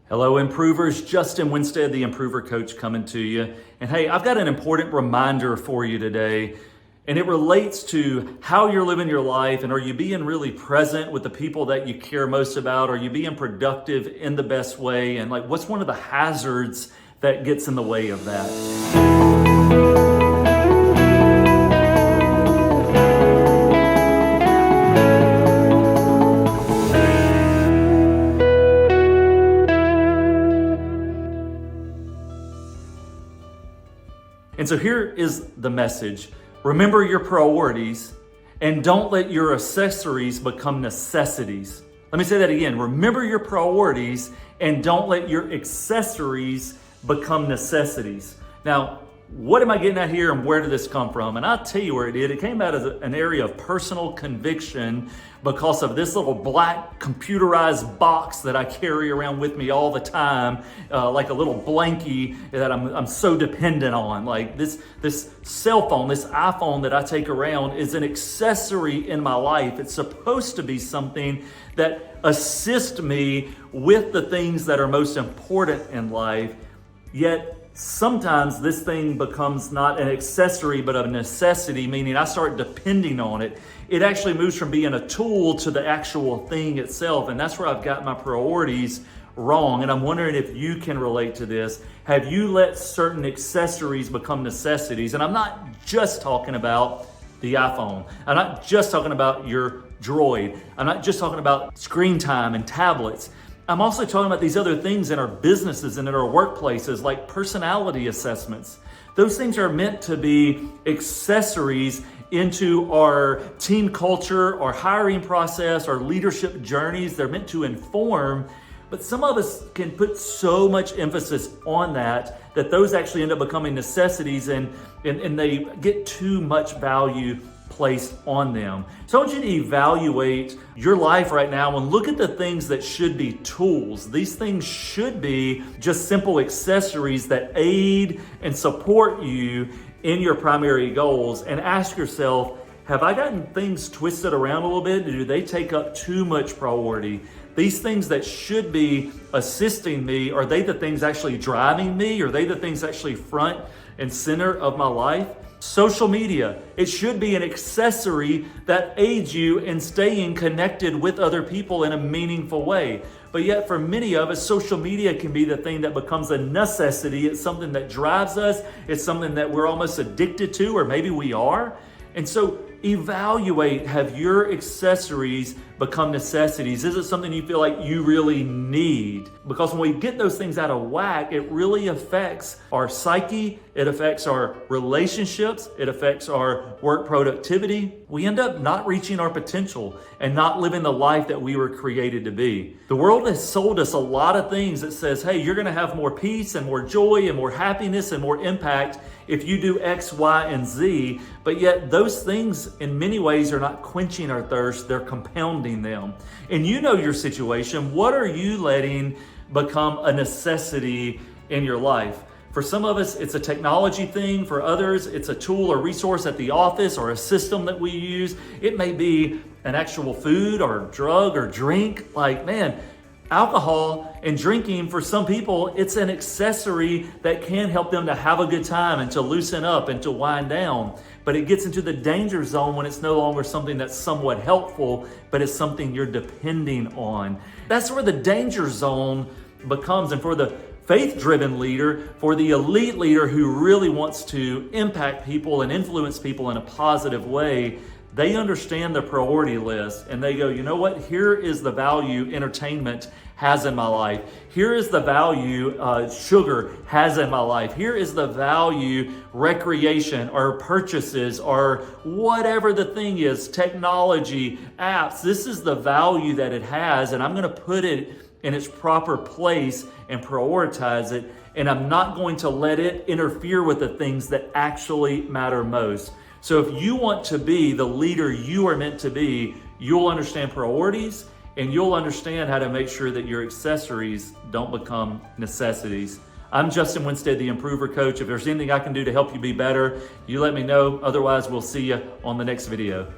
Hello, improvers. Justin Winstead, the Improver Coach, coming to you. And hey, I've got an important reminder for you today, and it relates to how you're living your life. And are you being really present with the people that you care most about? Are you being productive in the best way? And what's one of the hazards that gets in the way of that? And so here is the message. Remember your priorities and don't let your accessories become necessities. Let me say that again. Remember your priorities and don't let your accessories become necessities. Now, what am I getting at here and where did this come from? And I'll tell you where it did. It came out of an area of personal conviction because of this little black computerized box that I carry around with me all the time, like a little blankie that I'm so dependent on. Like this cell phone, this iPhone that I take around is an accessory in my life. It's supposed to be something that assists me with the things that are most important in life, yet sometimes this thing becomes not an accessory, but a necessity, meaning I start depending on it. It actually moves from being a tool to the actual thing itself. And that's where I've got my priorities wrong. And I'm wondering if you can relate to this. Have you let certain accessories become necessities? And I'm not just talking about the iPhone. I'm not just talking about your Droid. I'm not just talking about screen time and tablets. I'm also talking about these other things in our businesses and in our workplaces, like personality assessments. Those things are meant to be accessories into our team culture, our hiring process, our leadership journeys. They're meant to inform, but some of us can put so much emphasis on that those actually end up becoming necessities and they get too much value placed on them. So I want you to evaluate your life right now and look at the things that should be tools. These things should be just simple accessories that aid and support you in your primary goals, and ask yourself, have I gotten things twisted around a little bit? Do they take up too much priority? These things that should be assisting me, are they the things actually driving me? Are they the things actually front and center of my life? Social media, it should be an accessory that aids you in staying connected with other people in a meaningful way. But yet for many of us, social media can be the thing that becomes a necessity. It's something that drives us. It's something that we're almost addicted to, or maybe we are. And so evaluate, have your accessories become necessities? Is it something you feel like you really need? Because when we get those things out of whack, it really affects our psyche, it affects our relationships, it affects our work productivity. We end up not reaching our potential and not living the life that we were created to be. The world has sold us a lot of things that says, hey, you're gonna have more peace and more joy and more happiness and more impact if you do X, Y, and Z. But yet those things in many ways are not quenching our thirst, they're compounding them. And you know your situation. What are you letting become a necessity in your life? For some of us, it's a technology thing. For others, it's a tool or resource at the office or a system that we use. It may be an actual food or drug or drink. Alcohol and drinking, for some people, it's an accessory that can help them to have a good time and to loosen up and to wind down. But it gets into the danger zone when it's no longer something that's somewhat helpful, but it's something you're depending on. That's where the danger zone becomes. And for the faith-driven leader, for the elite leader who really wants to impact people and influence people in a positive way, they understand the priority list and they go, you know what? Here is the value entertainment has in my life. Here is the value sugar has in my life. Here is the value recreation or purchases or whatever the thing is, technology, apps. This is the value that it has, and I'm going to put it in its proper place and prioritize it. And I'm not going to let it interfere with the things that actually matter most. So if you want to be the leader you are meant to be, you'll understand priorities and you'll understand how to make sure that your accessories don't become necessities. I'm Justin Winstead, the Improver Coach. If there's anything I can do to help you be better, you let me know. Otherwise, we'll see you on the next video.